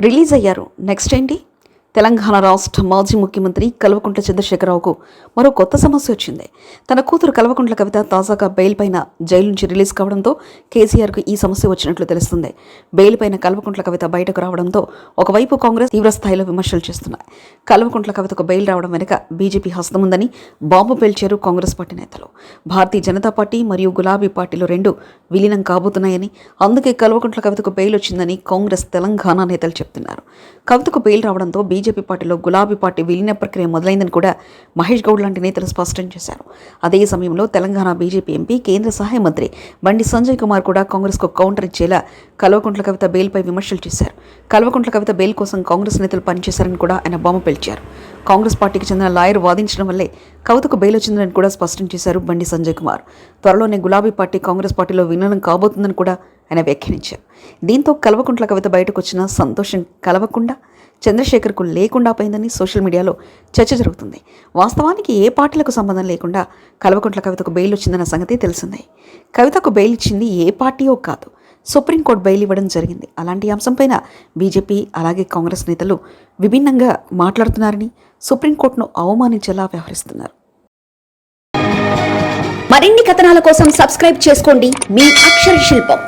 Release అయ్యారు. Next ఏంటి? తెలంగాణ రాష్ట్ర మాజీ ముఖ్యమంత్రి కల్వకుంట్ల చంద్రశేఖరరావుకు మరో కొత్త సమస్య వచ్చింది. తన కూతురు కల్వకుంట్ల కవిత తాజాగా బెయిల్ పైన జైలు నుంచి రిలీజ్ కావడంతో కేసీఆర్కు ఈ సమస్య వచ్చినట్లు తెలుస్తుంది. బెయిల్ పైన కల్వకుంట్ల కవిత బయటకు రావడంతో ఒకవైపు కాంగ్రెస్ తీవ్రస్థాయిలో విమర్శలు చేస్తున్నాయి. కల్వకుంట్ల కవితకు బెయిల్ రావడం వెనుక బీజేపీ హస్తముందని బాంబు పేల్చారు కాంగ్రెస్ పార్టీ నేతలు. భారతీయ జనతా పార్టీ మరియు గులాబీ పార్టీలు రెండు విలీనం కాబోతున్నాయని, అందుకే కల్వకుంట్ల కవితకు బెయిల్ వచ్చిందని కాంగ్రెస్ తెలంగాణ నేతలు చెప్తున్నారు. కవితకు బెయిల్ రావడంతో బీజేపీ పార్టీలో గులాబీ పార్టీ విలీన ప్రక్రియ మొదలైందని కూడా మహేష్ గౌడ్ లాంటి నేతలు స్పష్టం చేశారు. అదే సమయంలో తెలంగాణ బీజేపీ ఎంపీ, కేంద్ర సహాయ మంత్రి బండి సంజయ్ కుమార్ కూడా కాంగ్రెస్కు కౌంటర్ ఇచ్చేలా కల్వకుంట్ల కవిత బెయిల్పై విమర్శలు చేశారు. కల్వకుంట్ల కవిత బెయిల్ కోసం కాంగ్రెస్ నేతలు పనిచేశారని కూడా ఆయన బాంబు పేల్చారు. కాంగ్రెస్ పార్టీకి చెందిన లాయర్ వాదించడం వల్లే కవితకు బెయిల్ వచ్చిందని కూడా స్పష్టం చేశారు బండి సంజయ్ కుమార్. త్వరలోనే గులాబీ పార్టీ కాంగ్రెస్ పార్టీలో విలీనం కాబోతుందని కూడా ఆయన వ్యాఖ్యానించారు. దీంతో కల్వకుంట్ల కవిత బయటకు వచ్చిన సంతోషం కలవకుండా చంద్రశేఖర్కు లేకుండా పోయిందని సోషల్ మీడియాలో చర్చ జరుగుతుంది. వాస్తవానికి ఏ పార్టీలకు సంబంధం లేకుండా కల్వకుంట్ల కవితకు బెయిల్ వచ్చిందన్న సంగతి తెలిసిందే. కవితకు బెయిల్ ఇచ్చింది ఏ పార్టీయో కాదు, సుప్రీంకోర్టు బెయిల్ ఇవ్వడం జరిగింది. అలాంటి అంశంపైన బీజేపీ అలాగే కాంగ్రెస్ నేతలు విభిన్నంగా మాట్లాడుతున్నారని, సుప్రీంకోర్టును అవమానించేలా వ్యవహరిస్తున్నారు. మరిన్ని కథనాల కోసం సబ్స్క్రైబ్ చేసుకోండి మీ అక్షర శిల్పం.